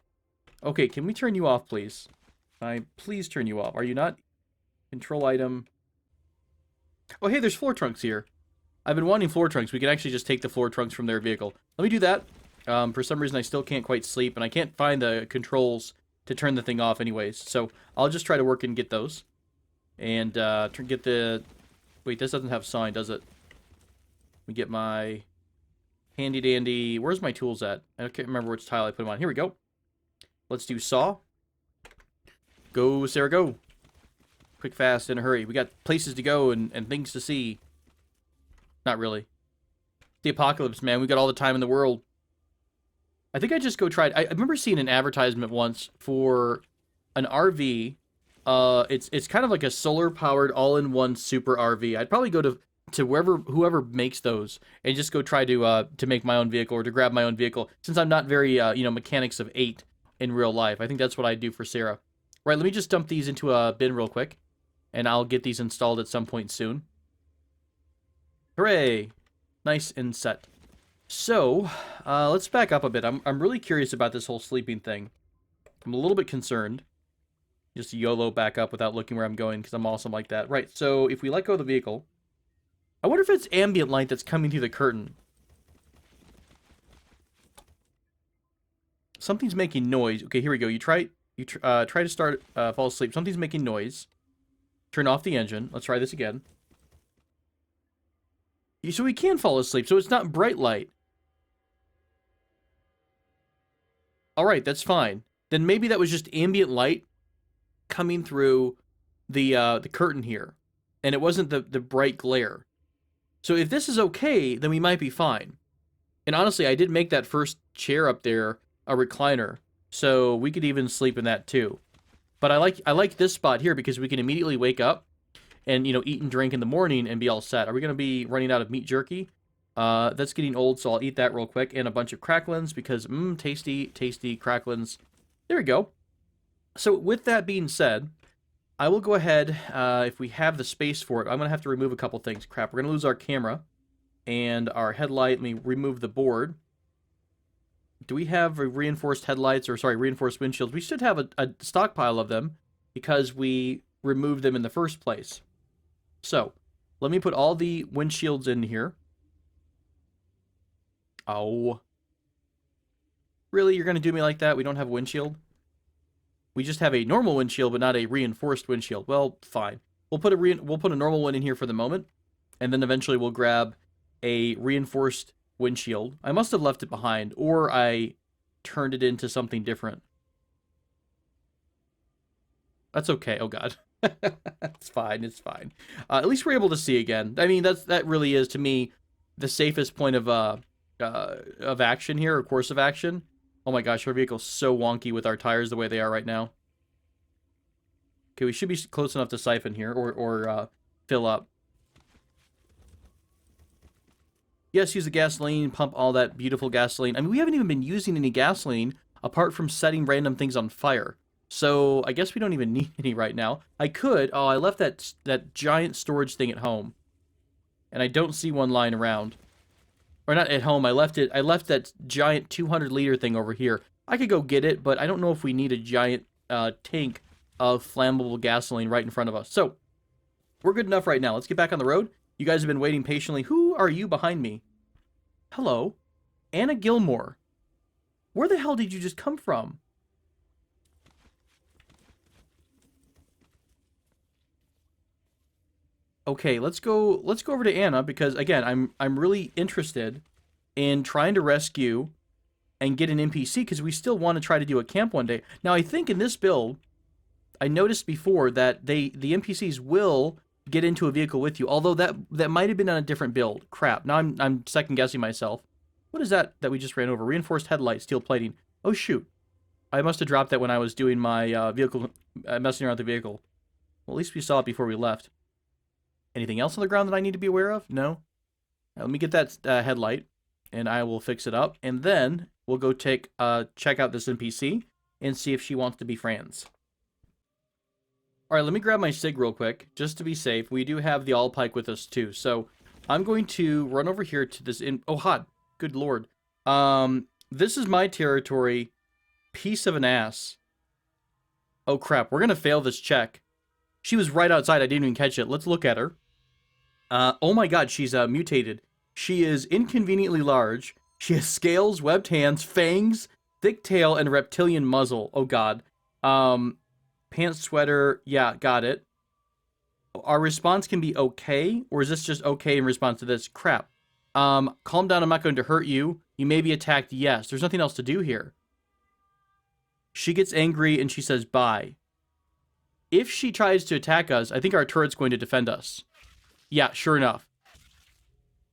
Okay, can we turn you off, please? Please turn you off. Are you not? Control item. Oh, hey, there's floor trunks here. I've been wanting floor trunks. We can actually just take the floor trunks from their vehicle. Let me do that. For some reason, I still can't quite sleep, and I can't find the controls to turn the thing off anyways. So I'll just try to work and get those. And get the... Wait, this doesn't have sign, does it? Let me get my handy-dandy... Where's my tools at? I can't remember which tile I put them on. Here we go. Let's do saw. Go, Sarah, go. Quick, fast, in a hurry. We got places to go and things to see. Not really. The apocalypse, man. We got all the time in the world. I think I just go try it. I remember seeing an advertisement once for an RV. It's kind of like a solar-powered, all-in-one super RV. I'd probably go to to whoever makes those, and just go try to make my own vehicle, or to grab my own vehicle, since I'm not very mechanics of 8 in real life. I think that's what I'd do for Sarah. Right, let me just dump these into a bin real quick, and I'll get these installed at some point soon. Hooray! Nice and set. So, let's back up a bit. I'm really curious about this whole sleeping thing. I'm a little bit concerned. Just YOLO back up without looking where I'm going, because I'm awesome like that. Right, so if we let go of the vehicle, I wonder if it's ambient light that's coming through the curtain. Something's making noise. Okay, here we go. You try to start, fall asleep. Something's making noise. Turn off the engine. Let's try this again. So we can fall asleep, so it's not bright light. Alright, that's fine. Then maybe that was just ambient light coming through the curtain here. And it wasn't the bright glare. So if this is okay, then we might be fine. And honestly, I did make that first chair up there a recliner, so we could even sleep in that too. But I like this spot here because we can immediately wake up and, eat and drink in the morning and be all set. Are we going to be running out of meat jerky? That's getting old, so I'll eat that real quick. And a bunch of cracklins because, tasty, tasty cracklins. There we go. So with that being said, I will go ahead, if we have the space for it, I'm going to have to remove a couple things. Crap, we're going to lose our camera and our headlight. Let me remove the board. Do we have reinforced headlights, or reinforced windshields? We should have a stockpile of them because we removed them in the first place. So, let me put all the windshields in here. Oh. Really? You're going to do me like that? We don't have a windshield? We just have a normal windshield, but not a reinforced windshield. Well, fine. We'll put a normal one in here for the moment, and then eventually we'll grab a reinforced windshield. I must have left it behind, or I turned it into something different. That's okay. Oh god. It's fine. It's fine. At least we're able to see again. I mean, that really is to me the safest point of action here, or course of action. Oh my gosh, our vehicle's so wonky with our tires the way they are right now. Okay, we should be close enough to siphon here, or fill up. Yes, use the gasoline, pump all that beautiful gasoline. I mean, we haven't even been using any gasoline apart from setting random things on fire. So, I guess we don't even need any right now. I could. Oh, I left that giant storage thing at home. And I don't see one lying around. Or not at home. I left that giant 200-liter thing over here. I could go get it, but I don't know if we need a giant tank of flammable gasoline right in front of us. So, we're good enough right now. Let's get back on the road. You guys have been waiting patiently. Who are you behind me? Hello. Anna Gilmore. Where the hell did you just come from? Okay, let's go over to Anna, because again, I'm really interested in trying to rescue and get an NPC, because we still want to try to do a camp one day. Now, I think in this build, I noticed before that the NPCs will get into a vehicle with you, although that might have been on a different build. Crap. Now I'm second guessing myself. What is that we just ran over? Reinforced headlight, steel plating. Oh shoot. I must have dropped that when I was doing my vehicle, messing around with the vehicle. Well, at least we saw it before we left. Anything else on the ground that I need to be aware of? No. Let me get that headlight, and I will fix it up, and then we'll go check out this NPC and see if she wants to be friends. All right, let me grab my SIG real quick, just to be safe. We do have the All-Pike with us, too. So I'm going to run over here to this... Oh, hot. Good lord. This is my territory. Piece of an ass. Oh, crap. We're going to fail this check. She was right outside. I didn't even catch it. Let's look at her. Oh, my god. She's mutated. She is inconveniently large. She has scales, webbed hands, fangs, thick tail, and reptilian muzzle. Oh, god. Pants, sweater, yeah, got it. Our response can be okay, or is this just okay in response to this? Crap. Calm down, I'm not going to hurt you. You may be attacked, yes. There's nothing else to do here. She gets angry and she says bye. If she tries to attack us, I think our turret's going to defend us. Yeah, sure enough.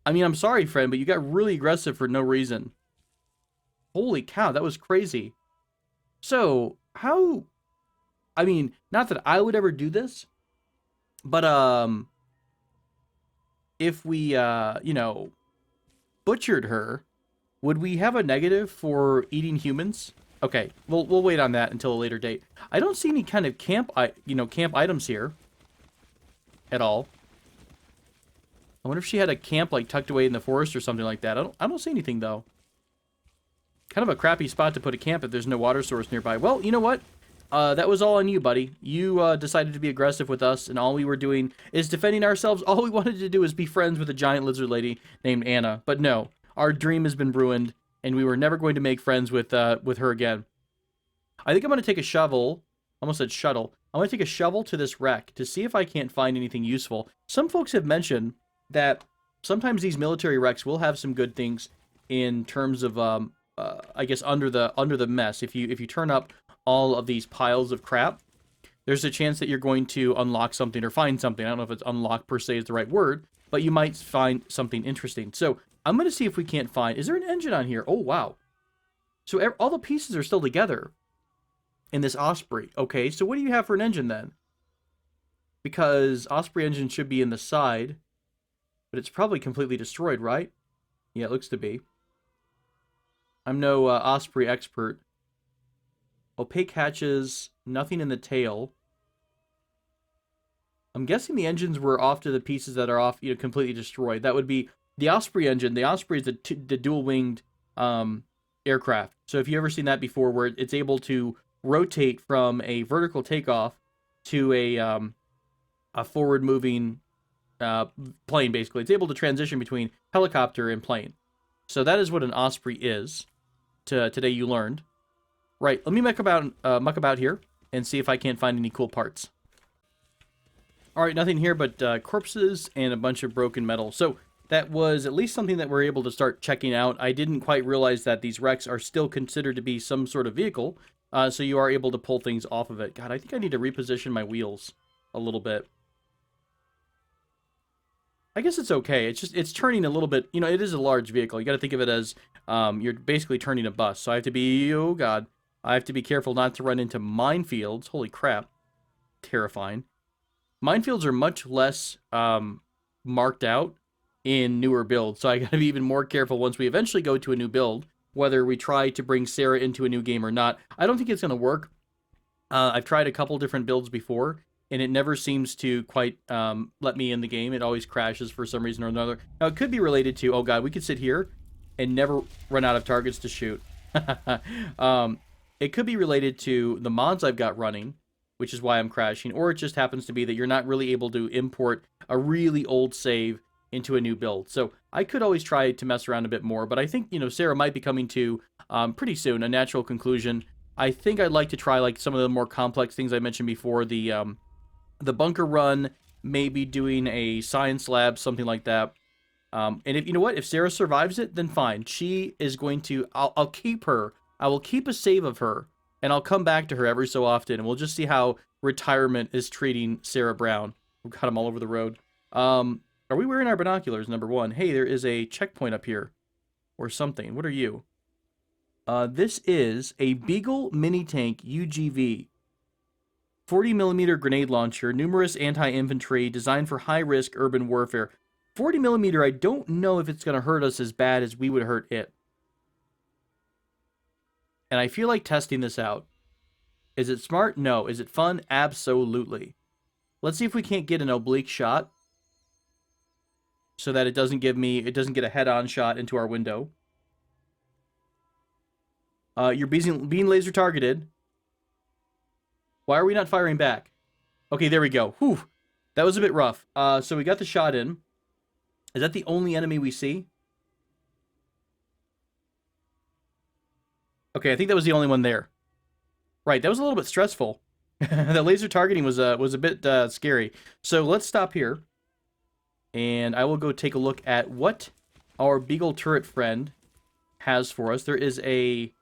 I mean, I'm sorry, friend, but you got really aggressive for no reason. Holy cow, that was crazy. So, how... I mean, not that I would ever do this, but, if we, you know, butchered her, would we have a negative for eating humans? Okay, we'll wait on that until a later date. I don't see any kind of camp items here at all. I wonder if she had a camp like tucked away in the forest or something like that. I don't see anything though. Kind of a crappy spot to put a camp if there's no water source nearby. Well, you know what? That was all on you, buddy. You decided to be aggressive with us, and all we were doing is defending ourselves. All we wanted to do is be friends with a giant lizard lady named Anna. But no, our dream has been ruined, and we were never going to make friends with her again. I think I'm going to take a shovel. Almost said shuttle. I'm going to take a shovel to this wreck to see if I can't find anything useful. Some folks have mentioned that sometimes these military wrecks will have some good things in terms of, I guess, under the mess. If you turn up all of these piles of crap, there's a chance that you're going to unlock something or find something. I don't know if it's unlock per se is the right word, but you might find something interesting. So I'm going to see if we can't find... Is there an engine on here? Oh, wow. So all the pieces are still together in this Osprey. Okay, so what do you have for an engine then? Because Osprey engine should be in the side, but it's probably completely destroyed, right? Yeah, it looks to be. I'm no Osprey expert. Opaque hatches, nothing in the tail. I'm guessing the engines were off to the pieces that are off, completely destroyed. That would be the Osprey engine. The Osprey is the dual-winged aircraft. So if you've ever seen that before, where it's able to rotate from a vertical takeoff to a forward-moving plane, basically. It's able to transition between helicopter and plane. So that is what an Osprey is. Today you learned. Right, let me muck about here and see if I can't find any cool parts. Alright, nothing here but corpses and a bunch of broken metal. So that was at least something that we're able to start checking out. I didn't quite realize that these wrecks are still considered to be some sort of vehicle, so you are able to pull things off of it. God, I think I need to reposition my wheels a little bit. I guess it's okay. It's turning a little bit, it is a large vehicle. You got to think of it as you're basically turning a bus. So I have to be, oh God, I have to be careful not to run into minefields. Holy crap. Terrifying. Minefields are much less marked out in newer builds. So I got to be even more careful once we eventually go to a new build, whether we try to bring Sarah into a new game or not. I don't think it's going to work. I've tried a couple different builds before, and it never seems to quite let me in the game. It always crashes for some reason or another. Now, it could be related to, oh God, we could sit here and never run out of targets to shoot. It could be related to the mods I've got running, which is why I'm crashing, or it just happens to be that you're not really able to import a really old save into a new build. So I could always try to mess around a bit more, but I think, Sarah might be coming to pretty soon, a natural conclusion. I think I'd like to try like some of the more complex things I mentioned before, the bunker run, maybe doing a science lab, something like that. And if if Sarah survives it, then fine. She is going to, I'll keep her. I will keep a save of her, and I'll come back to her every so often, and we'll just see how retirement is treating Sarah Brown. We've got them all over the road. Are we wearing our binoculars, number one? Hey, there is a checkpoint up here, or something. What are you? This is a Beagle mini tank UGV. 40mm grenade launcher, numerous anti-infantry, designed for high-risk urban warfare. 40mm, I don't know if it's going to hurt us as bad as we would hurt it. And I feel like testing this out. Is it smart? No. Is it fun? Absolutely. Let's see if we can't get an oblique shot, so that it doesn't get a head-on shot into our window. You're being laser targeted. Why are we not firing back? Okay, there we go. Whew. That was a bit rough. So we got the shot in. Is that the only enemy we see? Okay, I think that was the only one there. Right, that was a little bit stressful. The laser targeting was a bit scary. So let's stop here. And I will go take a look at what our Beagle turret friend has for us. There is a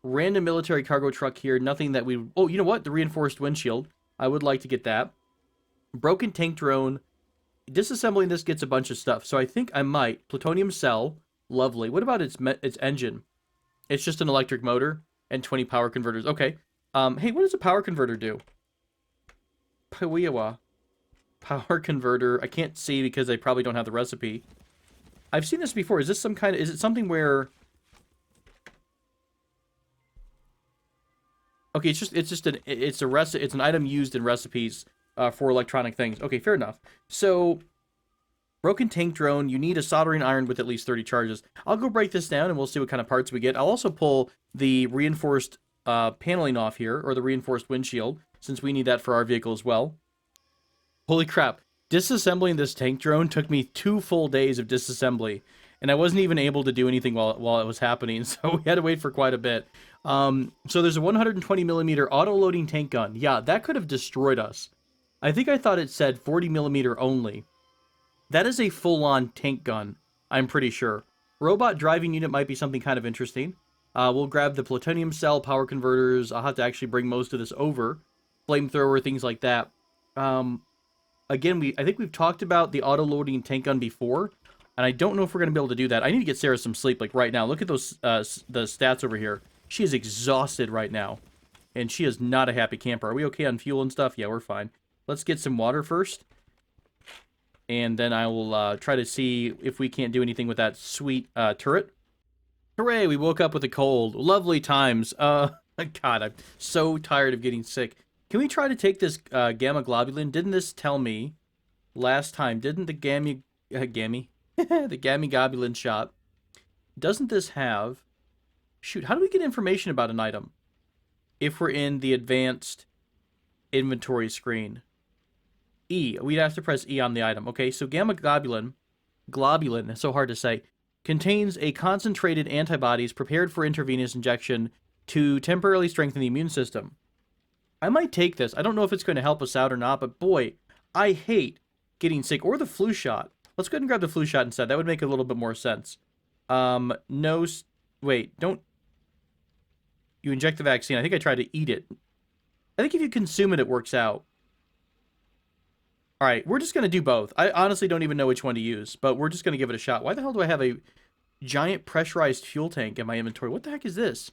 random military cargo truck here. Nothing that we... Oh, you know what? The reinforced windshield. I would like to get that. Broken tank drone. Disassembling this gets a bunch of stuff. So I think I might. Plutonium cell. Lovely. What about its engine? It's just an electric motor and 20 power converters. Okay. Hey, what does a power converter do? Pawiawa. Power converter. I can't see because I probably don't have the recipe. I've seen this before. Is this some kind of... Is it something where... Okay, it's an item used in recipes for electronic things. Okay, fair enough. So, broken tank drone, you need a soldering iron with at least 30 charges. I'll go break this down and we'll see what kind of parts we get. I'll also pull the reinforced paneling off here, or the reinforced windshield, since we need that for our vehicle as well. Holy crap. Disassembling this tank drone took me 2 full days of disassembly, and I wasn't even able to do anything while it was happening, so we had to wait for quite a bit. So there's a 120 millimeter auto-loading tank gun. Yeah, that could have destroyed us. I think I thought it said 40 millimeter only. That is a full-on tank gun, I'm pretty sure. Robot driving unit might be something kind of interesting. We'll grab the plutonium cell, power converters. I'll have to actually bring most of this over. Flamethrower, things like that. Again, I think we've talked about the auto-loading tank gun before, and I don't know if we're going to be able to do that. I need to get Sarah some sleep, like, right now. Look at those the stats over here. She is exhausted right now, and she is not a happy camper. Are we okay on fuel and stuff? Yeah, we're fine. Let's get some water first, and then I will try to see if we can't do anything with that sweet turret. Hooray, we woke up with a cold. Lovely times. God, I'm so tired of getting sick. Can we try to take this gamma globulin? Didn't this tell me last time? Didn't the the gamma globulin shot? Doesn't this have... Shoot, how do we get information about an item if we're in the advanced inventory screen? E. We'd have to press E on the item. Okay, so gamma globulin, it's so hard to say, contains a concentrated antibodies prepared for intravenous injection to temporarily strengthen the immune system. I might take this. I don't know if it's going to help us out or not, but boy, I hate getting sick. Or the flu shot. Let's go ahead and grab the flu shot instead. That would make a little bit more sense. No, wait, don't... You inject the vaccine. I think I tried to eat it. I think if you consume it, it works out. Alright, we're just going to do both. I honestly don't even know which one to use, but we're just going to give it a shot. Why the hell do I have a giant pressurized fuel tank in my inventory? What the heck is this?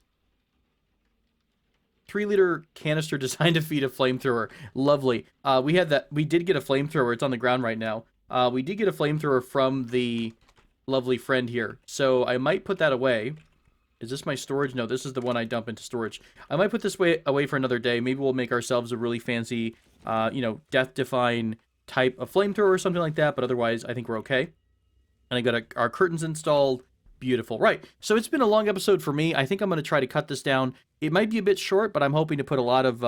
3-liter canister designed to feed a flamethrower. Lovely. We did get a flamethrower. It's on the ground right now. We did get a flamethrower from the lovely friend here. So I might put that away. Is this my storage? No, this is the one I dump into storage. I might put this away for another day. Maybe we'll make ourselves a really fancy, death-defying type of flamethrower or something like that. But otherwise, I think we're okay. And I got our curtains installed. Beautiful. Right. So it's been a long episode for me. I think I'm going to try to cut this down. It might be a bit short, but I'm hoping to put a lot of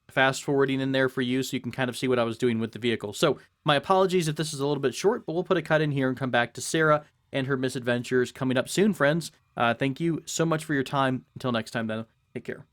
fast forwarding in there for you so you can kind of see what I was doing with the vehicle. So my apologies if this is a little bit short, but we'll put a cut in here and come back to Sarah and her misadventures coming up soon, friends. Thank you so much for your time. Until next time, then, take care.